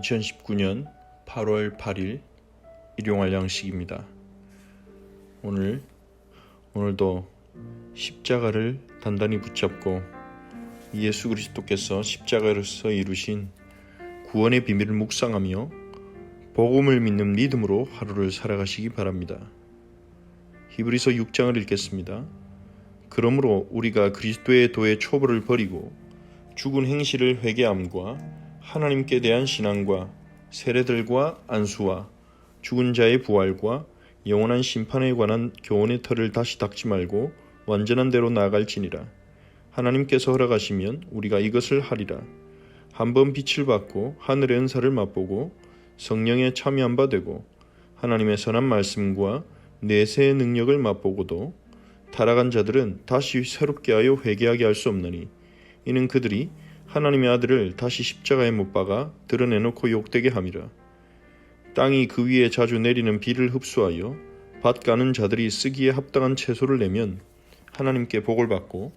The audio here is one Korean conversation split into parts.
2019년 8월 8일 일용할 양식입니다. 오늘도 십자가를 단단히 붙잡고 예수 그리스도께서 십자가로서 이루신 구원의 비밀을 묵상하며 복음을 믿는 믿음으로 하루를 살아가시기 바랍니다. 히브리서 6장을 읽겠습니다. 그러므로 우리가 그리스도의 도의 초보를 버리고 죽은 행실을 회개함과 하나님께 대한 신앙과 세례들과 안수와 죽은 자의 부활과 영원한 심판에 관한 교훈의 틀을 다시 닦지 말고 완전한 대로 나아갈지니라. 하나님께서 허락하시면 우리가 이것을 하리라. 한번 빛을 받고 하늘의 은사를 맛보고 성령에 참여한 바 되고 하나님의 선한 말씀과 내세의 능력을 맛보고도 타락한 자들은 다시 새롭게 하여 회개하게 할 수 없느니 이는 그들이 하나님의 아들을 다시 십자가에 못 박아 드러내놓고 욕되게 함이라. 땅이 그 위에 자주 내리는 비를 흡수하여 밭 가는 자들이 쓰기에 합당한 채소를 내면 하나님께 복을 받고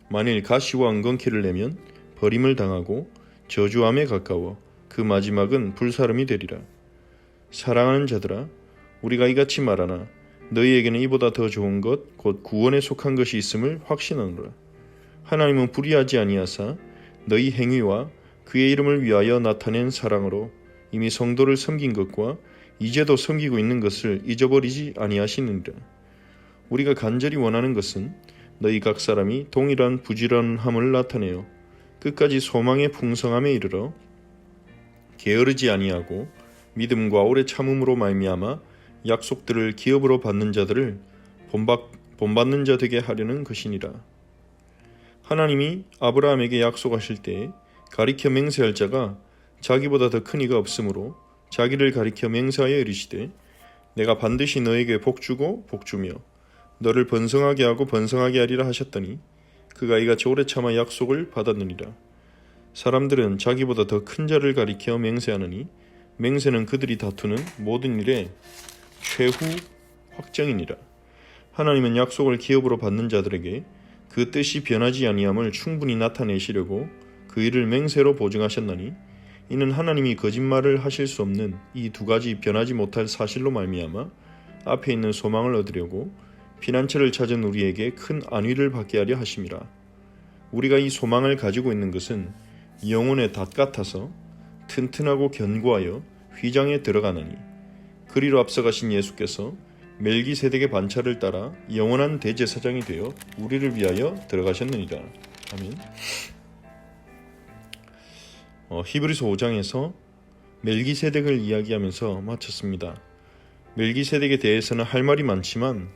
만일 가시와 엉겅퀴를 내면 버림을 당하고 저주함에 가까워 그 마지막은 불사름이 되리라. 사랑하는 자들아, 우리가 이같이 말하나 너희에게는 이보다 더 좋은 것 곧 구원에 속한 것이 있음을 확신하노라. 하나님은 불의하지 아니하사 너희 행위와 그의 이름을 위하여 나타낸 사랑으로 이미 성도를 섬긴 것과 이제도 섬기고 있는 것을 잊어버리지 아니하시느니라. 우리가 간절히 원하는 것은 너희 각 사람이 동일한 부지런함을 나타내어 끝까지 소망의 풍성함에 이르러 게으르지 아니하고 믿음과 오래 참음으로 말미암아 약속들을 기업으로 받는 자들을 본받는 자 되게 하려는 것이니라. 하나님이 아브라함에게 약속하실 때에 가리켜 맹세할 자가 자기보다 더 큰 이가 없으므로 자기를 가리켜 맹세하여 이르시되 내가 반드시 너에게 복주고 복주며 너를 번성하게 하고 번성하게 하리라 하셨더니 그가 이같이 오래 참아 약속을 받았느니라. 사람들은 자기보다 더 큰 자를 가리켜 맹세하느니 맹세는 그들이 다투는 모든 일의 최후 확정이니라. 하나님은 약속을 기업으로 받는 자들에게 그 뜻이 변하지 아니함을 충분히 나타내시려고 그 일을 맹세로 보증하셨나니 이는 하나님이 거짓말을 하실 수 없는 이 두 가지 변하지 못할 사실로 말미암아 앞에 있는 소망을 얻으려고 피난처를 찾은 우리에게 큰 안위를 받게 하려 하심이라. 우리가 이 소망을 가지고 있는 것은 영혼의 닷 같아서 튼튼하고 견고하여 휘장에 들어가느니 그리로 앞서가신 예수께서 멜기세덱의 반차를 따라 영원한 대제사장이 되어 우리를 위하여 들어가셨느니라. 아멘. 히브리서 5장에서 멜기세덱을 이야기하면서 마쳤습니다. 멜기세덱에 대해서는 할 말이 많지만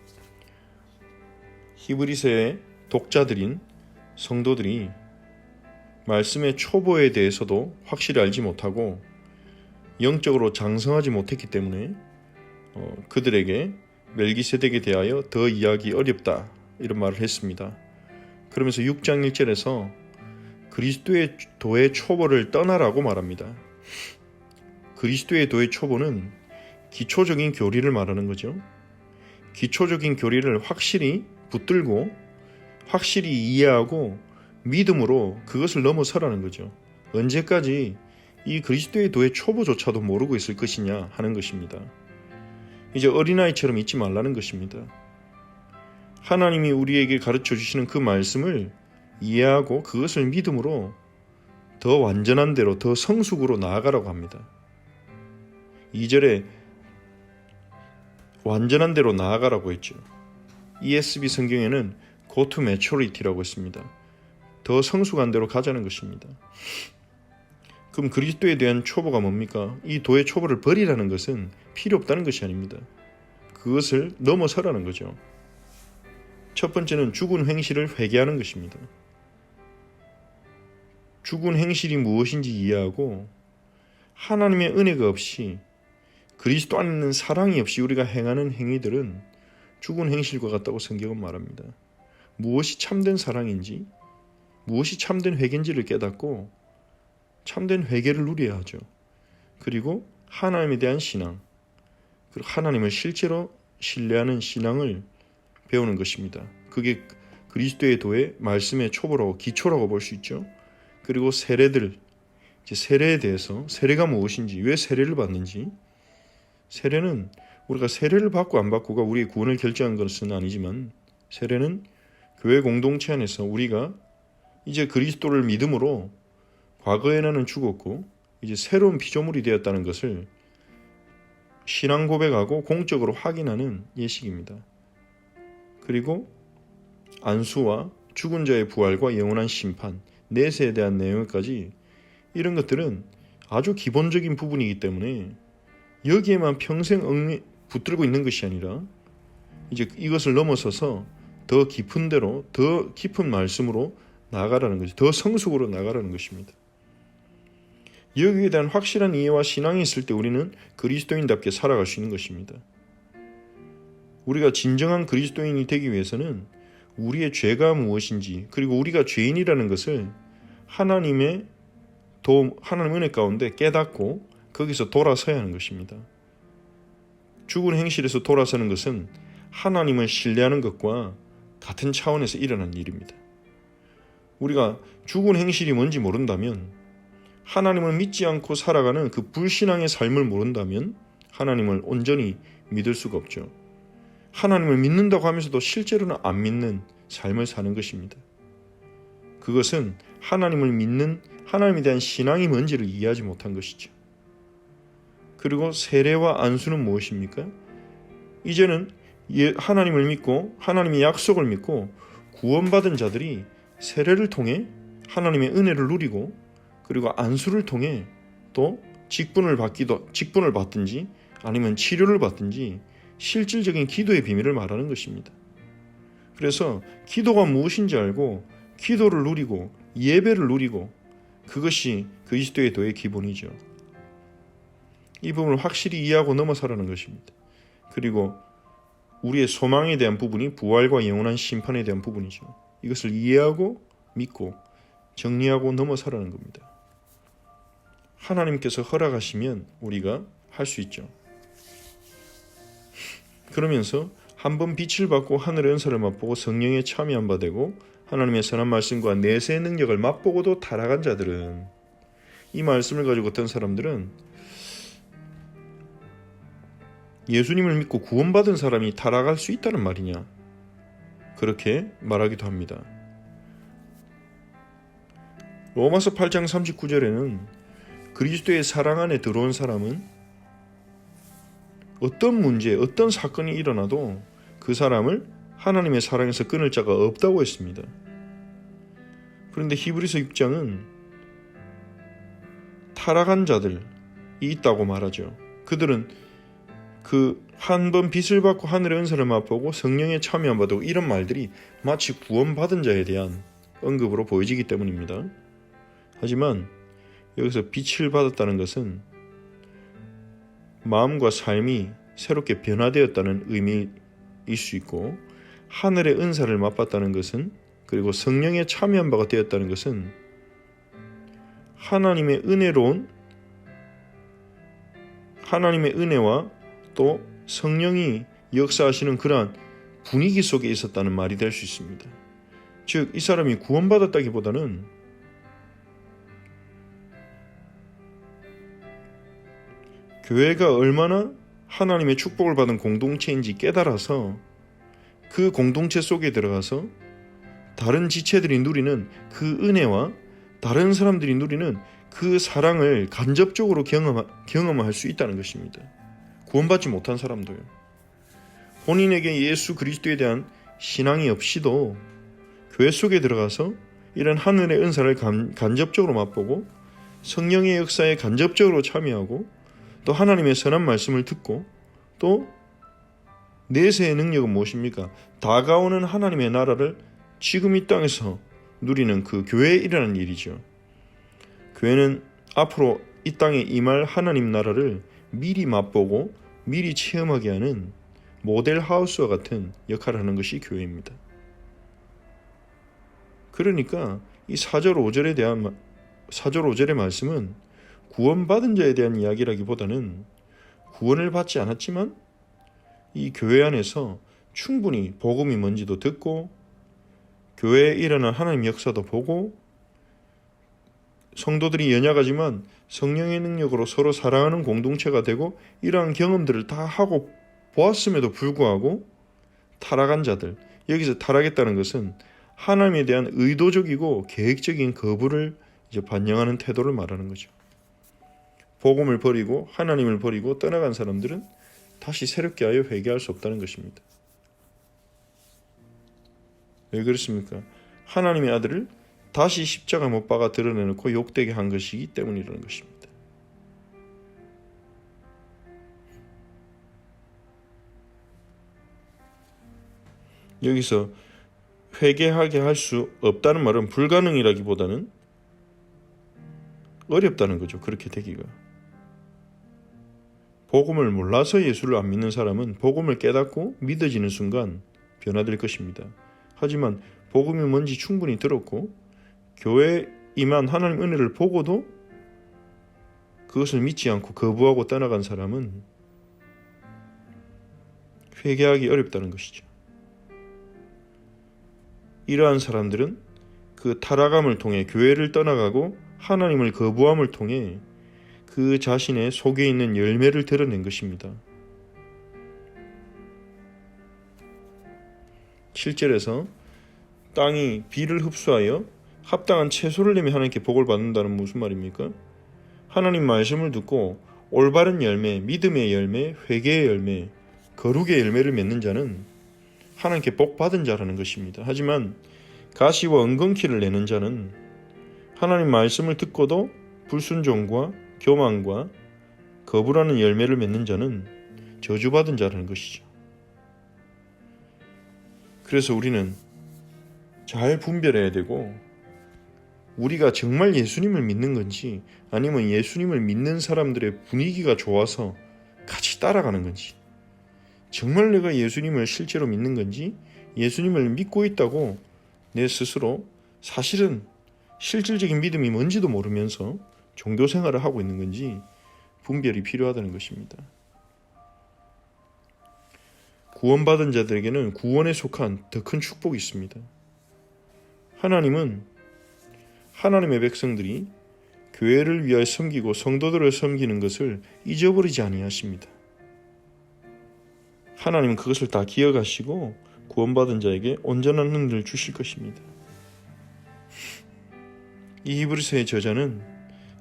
히브리서의 독자들인 성도들이 말씀의 초보에 대해서도 확실히 알지 못하고 영적으로 장성하지 못했기 때문에 그들에게 멜기세덱에 대하여 더 이야기 어렵다 이런 말을 했습니다. 그러면서 6장 1절에서 그리스도의 도의 초보를 떠나라고 말합니다. 그리스도의 도의 초보는 기초적인 교리를 말하는 거죠. 기초적인 교리를 확실히 붙들고 확실히 이해하고 믿음으로 그것을 넘어서라는 거죠. 언제까지 이 그리스도의 도의 초보조차도 모르고 있을 것이냐 하는 것입니다. 이제 어린아이처럼 잊지 말라는 것입니다. 하나님이 우리에게 가르쳐 주시는 그 말씀을 이해하고 그것을 믿음으로 더 완전한 대로 더 성숙으로 나아가라고 합니다. 2절에 완전한 대로 나아가라고 했죠. ESV 성경에는 Go to maturity라고 했습니다. 더 성숙한 대로 가자는 것입니다. 그럼 그리스도에 대한 초보가 뭡니까? 이 도의 초보를 버리라는 것은 필요 없다는 것이 아닙니다. 그것을 넘어서라는 거죠. 첫 번째는 죽은 행실을 회개하는 것입니다. 죽은 행실이 무엇인지 이해하고 하나님의 은혜가 없이 그리스도 안에 있는 사랑이 없이 우리가 행하는 행위들은 죽은 행실과 같다고 성경은 말합니다. 무엇이 참된 사랑인지 무엇이 참된 회개인지를 깨닫고 참된 회개를 누려야 하죠. 그리고 하나님에 대한 신앙, 그리고 하나님을 실제로 신뢰하는 신앙을 배우는 것입니다. 그게 그리스도의 도의 말씀의 초보라고 기초라고 볼 수 있죠. 그리고 세례들, 이제 세례에 대해서, 세례가 무엇인지, 왜 세례를 받는지. 세례는 우리가 세례를 받고 안 받고가 우리의 구원을 결정한 것은 아니지만, 세례는 교회 공동체 안에서 우리가 이제 그리스도를 믿음으로 과거에 나는 죽었고 이제 새로운 피조물이 되었다는 것을 신앙 고백하고 공적으로 확인하는 예식입니다. 그리고 안수와 죽은 자의 부활과 영원한 심판, 내세에 대한 내용까지, 이런 것들은 아주 기본적인 부분이기 때문에 여기에만 평생 붙들고 있는 것이 아니라 이제 이것을 넘어서서 더 깊은 데로, 더 깊은 말씀으로 나아가라는 것이, 더 성숙으로 나아가라는 것입니다. 여기에 대한 확실한 이해와 신앙이 있을 때 우리는 그리스도인답게 살아갈 수 있는 것입니다. 우리가 진정한 그리스도인이 되기 위해서는 우리의 죄가 무엇인지, 그리고 우리가 죄인이라는 것을 하나님의 하나님 은혜 가운데 깨닫고 거기서 돌아서야 하는 것입니다. 죽은 행실에서 돌아서는 것은 하나님을 신뢰하는 것과 같은 차원에서 일어난 일입니다. 우리가 죽은 행실이 뭔지 모른다면, 하나님을 믿지 않고 살아가는 그 불신앙의 삶을 모른다면 하나님을 온전히 믿을 수가 없죠. 하나님을 믿는다고 하면서도 실제로는 안 믿는 삶을 사는 것입니다. 그것은 하나님을 믿는, 하나님에 대한 신앙이 뭔지를 이해하지 못한 것이죠. 그리고 세례와 안수는 무엇입니까? 이제는 하나님을 믿고 하나님의 약속을 믿고 구원받은 자들이 세례를 통해 하나님의 은혜를 누리고, 그리고 안수를 통해 또 직분을 받든지 아니면 치료를 받든지 실질적인 기도의 비밀을 말하는 것입니다. 그래서 기도가 무엇인지 알고 기도를 누리고 예배를 누리고, 그것이 그리스도의 도의 기본이죠. 이 부분을 확실히 이해하고 넘어서라는 것입니다. 그리고 우리의 소망에 대한 부분이 부활과 영원한 심판에 대한 부분이죠. 이것을 이해하고 믿고 정리하고 넘어서라는 겁니다. 하나님께서 허락하시면 우리가 할 수 있죠. 그러면서 한번 빛을 받고 하늘의 은사를 맛보고 성령에 참여한 바 되고 하나님의 선한 말씀과 내세의 능력을 맛보고도 타락한 자들은, 이 말씀을 가지고 어떤 사람들은 예수님을 믿고 구원받은 사람이 타락할 수 있다는 말이냐, 그렇게 말하기도 합니다. 로마서 8장 39절에는 그리스도의 사랑 안에 들어온 사람은 어떤 문제, 어떤 사건이 일어나도 그 사람을 하나님의 사랑에서 끊을 자가 없다고 했습니다. 그런데 히브리서 6장은 타락한 자들이 있다고 말하죠. 그들은 그 한 번 빛을 받고 하늘의 은사를 맛보고 성령에 참여한 바 되고, 이런 말들이 마치 구원받은 자에 대한 언급으로 보여지기 때문입니다. 하지만 여기서 빛을 받았다는 것은 마음과 삶이 새롭게 변화되었다는 의미일 수 있고, 하늘의 은사를 맛봤다는 것은, 그리고 성령에 참여한 바가 되었다는 것은 하나님의 은혜와 또 성령이 역사하시는 그러한 분위기 속에 있었다는 말이 될 수 있습니다. 즉, 이 사람이 구원받았다기보다는 교회가 얼마나 하나님의 축복을 받은 공동체인지 깨달아서 그 공동체 속에 들어가서 다른 지체들이 누리는 그 은혜와 다른 사람들이 누리는 그 사랑을 간접적으로 경험할 수 있다는 것입니다. 구원받지 못한 사람도요. 본인에게 예수 그리스도에 대한 신앙이 없이도 교회 속에 들어가서 이런 하늘의 은사를 간접적으로 맛보고 성령의 역사에 간접적으로 참여하고 또 하나님의 선한 말씀을 듣고, 또 내세의 능력은 무엇입니까? 다가오는 하나님의 나라를 지금 이 땅에서 누리는 그 교회에 일어나는 일이죠. 교회는 앞으로 이 땅에 임할 하나님 나라를 미리 맛보고 미리 체험하게 하는 모델 하우스와 같은 역할을 하는 것이 교회입니다. 그러니까 이 4절 5절의 말씀은 구원받은 자에 대한 이야기라기보다는 구원을 받지 않았지만 이 교회 안에서 충분히 복음이 뭔지도 듣고 교회에 일어난 하나님 역사도 보고 성도들이 연약하지만 성령의 능력으로 서로 사랑하는 공동체가 되고 이러한 경험들을 다 하고 보았음에도 불구하고 타락한 자들, 여기서 타락했다는 것은 하나님에 대한 의도적이고 계획적인 거부를 이제 반영하는 태도를 말하는 거죠. 복음을 버리고 하나님을 버리고 떠나간 사람들은 다시 새롭게 하여 회개할 수 없다는 것입니다. 왜 그렇습니까? 하나님의 아들을 다시 십자가 못 박아 드러내놓고 욕되게 한 것이기 때문이라는 것입니다. 여기서 회개하게 할 수 없다는 말은 불가능이라기보다는 어렵다는 거죠. 그렇게 되기가. 복음을 몰라서 예수를 안 믿는 사람은 복음을 깨닫고 믿어지는 순간 변화될 것입니다. 하지만 복음이 뭔지 충분히 들었고 교회에 임한 하나님 은혜를 보고도 그것을 믿지 않고 거부하고 떠나간 사람은 회개하기 어렵다는 것이죠. 이러한 사람들은 그 타락함을 통해 교회를 떠나가고 하나님을 거부함을 통해 그 자신의 속에 있는 열매를 드러낸 것입니다. 7절에서 땅이 비를 흡수하여 합당한 채소를 내며 하나님께 복을 받는다는 무슨 말입니까? 하나님 말씀을 듣고 올바른 열매, 믿음의 열매, 회개의 열매, 거룩의 열매를 맺는 자는 하나님께 복 받은 자라는 것입니다. 하지만 가시와 엉겅퀴를 내는 자는 하나님 말씀을 듣고도 불순종과 교만과 거부라는 열매를 맺는 자는 저주받은 자라는 것이죠. 그래서 우리는 잘 분별해야 되고 우리가 정말 예수님을 믿는 건지 아니면 예수님을 믿는 사람들의 분위기가 좋아서 같이 따라가는 건지 정말 내가 예수님을 실제로 믿는 건지 예수님을 믿고 있다고 내 스스로 사실은 실질적인 믿음이 뭔지도 모르면서 종교 생활을 하고 있는 건지 분별이 필요하다는 것입니다. 구원받은 자들에게는 구원에 속한 더 큰 축복이 있습니다. 하나님은 하나님의 백성들이 교회를 위하여 섬기고 성도들을 섬기는 것을 잊어버리지 아니하십니다. 하나님은 그것을 다 기억하시고 구원받은 자에게 온전한 은혜를 주실 것입니다. 이 히브리서의 저자는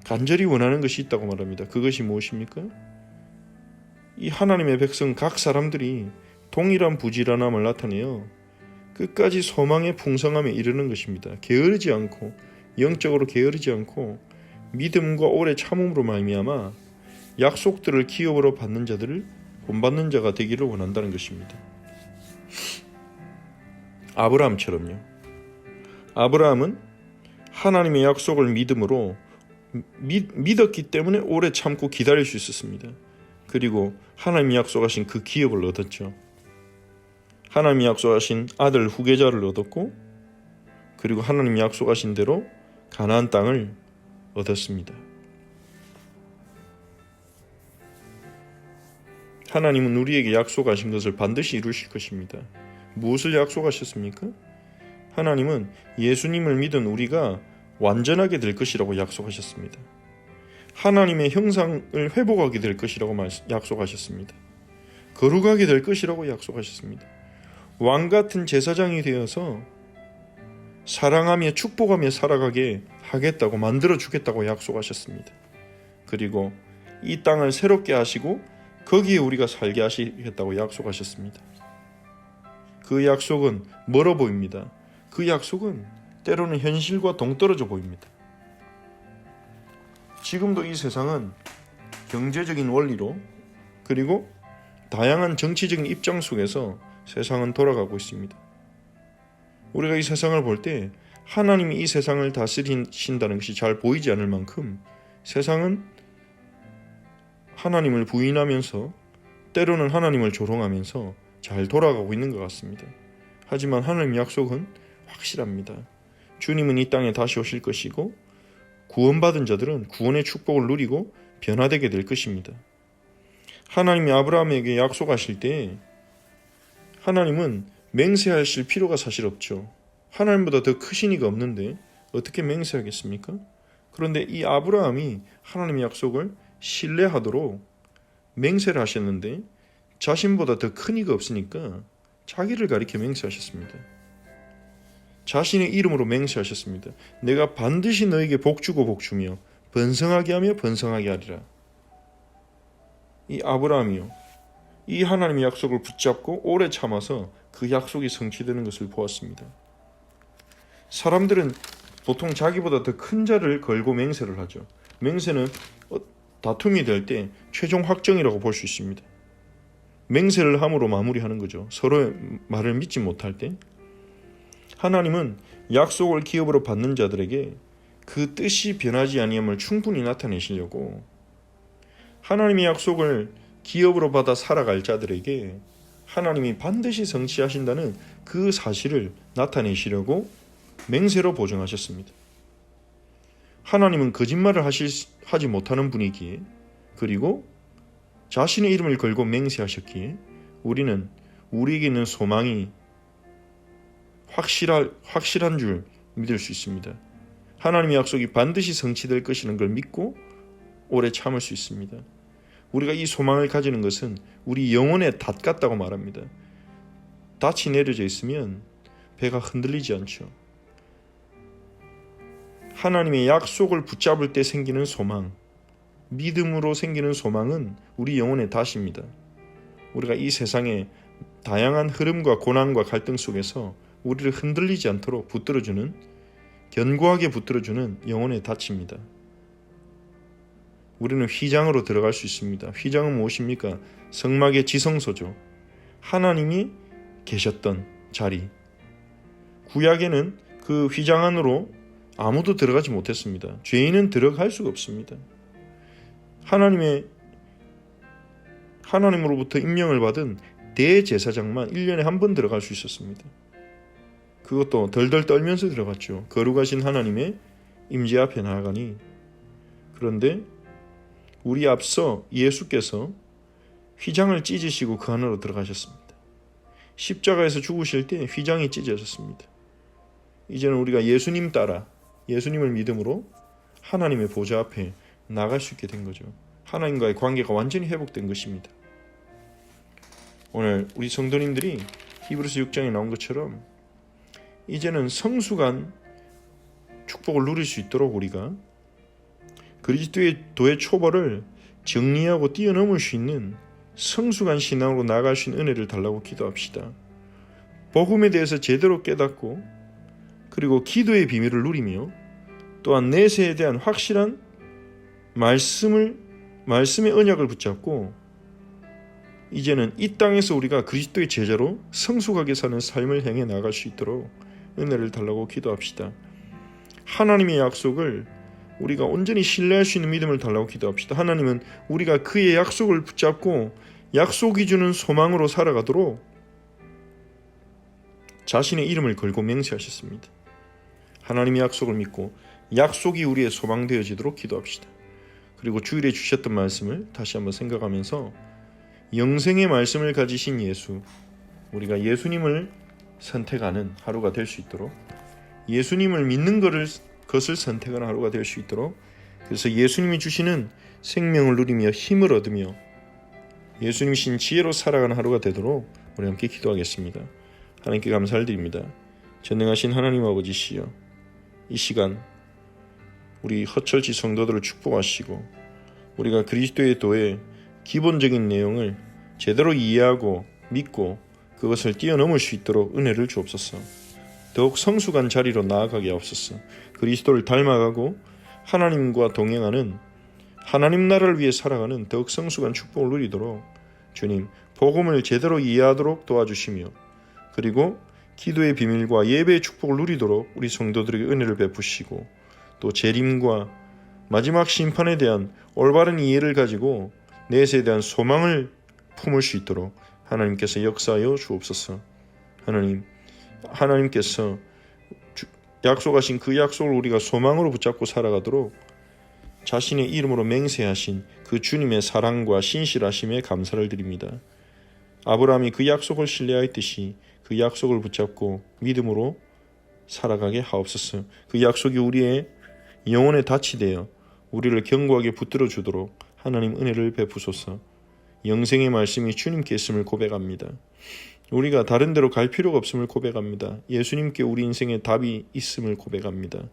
간절히 원하는 것이 있다고 말합니다. 그것이 무엇입니까? 이 하나님의 백성 각 사람들이 동일한 부지런함을 나타내어 끝까지 소망의 풍성함에 이르는 것입니다. 게으르지 않고 영적으로 게으르지 않고 믿음과 오래 참음으로 말미암아 약속들을 기업으로 받는 자들을 본받는 자가 되기를 원한다는 것입니다. 아브라함처럼요. 아브라함은 하나님의 약속을 믿음으로 믿었기 때문에 오래 참고 기다릴 수 있었습니다. 그리고 하나님이 약속하신 그 기업을 얻었죠. 하나님이 약속하신 아들 후계자를 얻었고 그리고 하나님이 약속하신 대로 가나안 땅을 얻었습니다. 하나님은 우리에게 약속하신 것을 반드시 이루실 것입니다. 무엇을 약속하셨습니까? 하나님은 예수님을 믿은 우리가 완전하게 될 것이라고 약속하셨습니다. 하나님의 형상을 회복하게 될 것이라고 약속하셨습니다. 거룩하게 될 것이라고 약속하셨습니다. 왕같은 제사장이 되어서 사랑하며 축복하며 살아가게 하겠다고 만들어 주겠다고 약속하셨습니다. 그리고 이 땅을 새롭게 하시고 거기에 우리가 살게 하시겠다고 약속하셨습니다. 그 약속은 멀어 보입니다. 그 약속은 때로는 현실과 동떨어져 보입니다. 지금도 이 세상은 경제적인 원리로 그리고 다양한 정치적인 입장 속에서 세상은 돌아가고 있습니다. 우리가 이 세상을 볼 때 하나님이 이 세상을 다스리신다는 것이 잘 보이지 않을 만큼 세상은 하나님을 부인하면서 때로는 하나님을 조롱하면서 잘 돌아가고 있는 것 같습니다. 하지만 하나님의 약속은 확실합니다. 주님은 이 땅에 다시 오실 것이고 구원받은 자들은 구원의 축복을 누리고 변화되게 될 것입니다. 하나님이 아브라함에게 약속하실 때 하나님은 맹세하실 필요가 사실 없죠. 하나님보다 더 크신 이가 없는데 어떻게 맹세하겠습니까? 그런데 이 아브라함이 하나님의 약속을 신뢰하도록 맹세를 하셨는데 자신보다 더 큰 이가 없으니까 자기를 가리켜 맹세하셨습니다. 자신의 이름으로 맹세하셨습니다. 내가 반드시 너에게 복주고 복주며 번성하게 하며 번성하게 하리라. 이 아브라함이요, 이 하나님의 약속을 붙잡고 오래 참아서 그 약속이 성취되는 것을 보았습니다. 사람들은 보통 자기보다 더 큰 자를 걸고 맹세를 하죠. 맹세는 다툼이 될 때 최종 확정이라고 볼 수 있습니다. 맹세를 함으로 마무리하는 거죠. 서로의 말을 믿지 못할 때. 하나님은 약속을 기업으로 받는 자들에게 그 뜻이 변하지 아니함을 충분히 나타내시려고 하나님의 약속을 기업으로 받아 살아갈 자들에게 하나님이 반드시 성취하신다는 그 사실을 나타내시려고 맹세로 보증하셨습니다. 하나님은 거짓말을 하지 못하는 분이기에, 그리고 자신의 이름을 걸고 맹세하셨기에 우리는 우리에게 있는 소망이 확실한 줄 믿을 수 있습니다. 하나님의 약속이 반드시 성취될 것이라는 걸 믿고 오래 참을 수 있습니다. 우리가 이 소망을 가지는 것은 우리 영혼의 닷 같다고 말합니다. 닻이 내려져 있으면 배가 흔들리지 않죠. 하나님의 약속을 붙잡을 때 생기는 소망, 믿음으로 생기는 소망은 우리 영혼의 닷입니다. 우리가 이 세상의 다양한 흐름과 고난과 갈등 속에서 우리를 흔들리지 않도록 붙들어주는, 견고하게 붙들어주는 영혼의 닻입니다. 우리는 휘장으로 들어갈 수 있습니다. 휘장은 무엇입니까? 성막의 지성소죠. 하나님이 계셨던 자리. 구약에는 그 휘장 안으로 아무도 들어가지 못했습니다. 죄인은 들어갈 수가 없습니다. 하나님으로부터 임명을 받은 대제사장만 1년에 한 번 들어갈 수 있었습니다. 그것도 덜덜 떨면서 들어갔죠. 거룩하신 하나님의 임재 앞에 나아가니. 그런데 우리 앞서 예수께서 휘장을 찢으시고 그 안으로 들어가셨습니다. 십자가에서 죽으실 때 휘장이 찢어졌습니다. 이제는 우리가 예수님 따라, 예수님을 믿음으로 하나님의 보좌 앞에 나갈 수 있게 된 거죠. 하나님과의 관계가 완전히 회복된 것입니다. 오늘 우리 성도님들이 히브리서 6장에 나온 것처럼 이제는 성숙한 축복을 누릴 수 있도록 우리가 그리스도의 초벌을 정리하고 뛰어넘을 수 있는 성숙한 신앙으로 나아갈 수 있는 은혜를 달라고 기도합시다. 복음에 대해서 제대로 깨닫고, 그리고 기도의 비밀을 누리며, 또한 내세에 대한 확실한 말씀의 언약을 붙잡고 이제는 이 땅에서 우리가 그리스도의 제자로 성숙하게 사는 삶을 행해 나갈 수 있도록 은혜를 달라고 기도합시다. 하나님의 약속을 우리가 온전히 신뢰할 수 있는 믿음을 달라고 기도합시다. 하나님은 우리가 그의 약속을 붙잡고 약속이 주는 소망으로 살아가도록 자신의 이름을 걸고 맹세하셨습니다. 하나님의 약속을 믿고 약속이 우리의 소망되어지도록 기도합시다. 그리고 주일에 주셨던 말씀을 다시 한번 생각하면서 영생의 말씀을 가지신 예수, 우리가 예수님을 선택하는 하루가 될 수 있도록, 예수님을 믿는 것을 선택하는 하루가 될 수 있도록, 그래서 예수님이 주시는 생명을 누리며 힘을 얻으며 예수님이 신 지혜로 살아가는 하루가 되도록 우리 함께 기도하겠습니다. 하나님께 감사를 드립니다. 전능하신 하나님 아버지시여, 이 시간 우리 허철지 성도들을 축복하시고 우리가 그리스도의 도의 기본적인 내용을 제대로 이해하고 믿고 그것을 뛰어넘을 수 있도록 은혜를 주옵소서. 더욱 성숙한 자리로 나아가게 하옵소서. 그리스도를 닮아가고 하나님과 동행하는, 하나님 나라를 위해 살아가는 더욱 성숙한 축복을 누리도록 주님 복음을 제대로 이해하도록 도와주시며, 그리고 기도의 비밀과 예배의 축복을 누리도록 우리 성도들에게 은혜를 베푸시고, 또 재림과 마지막 심판에 대한 올바른 이해를 가지고 내세에 대한 소망을 품을 수 있도록 하나님께서 역사하여 주옵소서. 하나님께서 약속하신 그 약속을 우리가 소망으로 붙잡고 살아가도록 자신의 이름으로 맹세하신 그 주님의 사랑과 신실하심에 감사를 드립니다. 아브라함이 그 약속을 신뢰하였듯이 그 약속을 붙잡고 믿음으로 살아가게 하옵소서. 그 약속이 우리의 영혼의 닻이 되어 우리를 견고하게 붙들어 주도록 하나님 은혜를 베푸소서. 영생의 말씀이 주님께 있음을 고백합니다. 우리가 다른 데로 갈 필요가 없음을 고백합니다. 예수님께 우리 인생의 답이 있음을 고백합니다.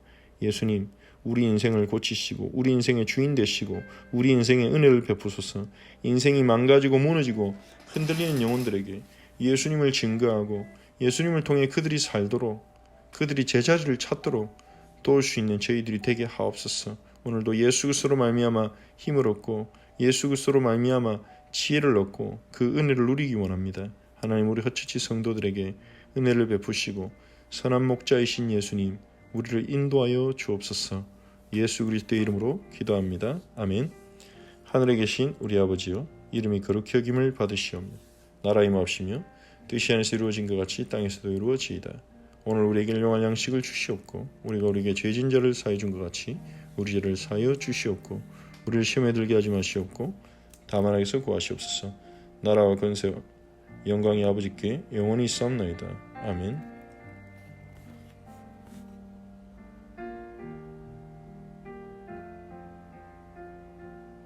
예수님, 우리 인생을 고치시고 우리 인생의 주인 되시고 우리 인생의 은혜를 베푸소서. 인생이 망가지고 무너지고 흔들리는 영혼들에게 예수님을 증거하고 예수님을 통해 그들이 살도록, 그들이 제자리를 찾도록 도울 수 있는 저희들이 되게 하옵소서. 오늘도 예수 그리스도로 말미암아 힘을 얻고 예수 그리스도로 말미암아 지혜를 얻고 그 은혜를 누리기 원합니다. 하나님, 우리 헛처치 성도들에게 은혜를 베푸시고 선한 목자이신 예수님, 우리를 인도하여 주옵소서. 예수 그리스도의 이름으로 기도합니다. 아멘. 하늘에 계신 우리 아버지여, 이름이 거룩히 여김을 받으시오며 나라의 마옵시며 뜻이 하늘에서 이루어진 것 같이 땅에서도 이루어지이다. 오늘 우리에게 일용할 양식을 주시옵고 우리가 우리에게 죄진 자를 사하여 준 것 같이 우리 죄를 사하여 주시옵고 우리를 시험에 들게 하지 마시옵고 다만 악에서 구하시옵소서. 나라와 권세와 영광이 아버지께 영원히 있사옵나이다. 아멘.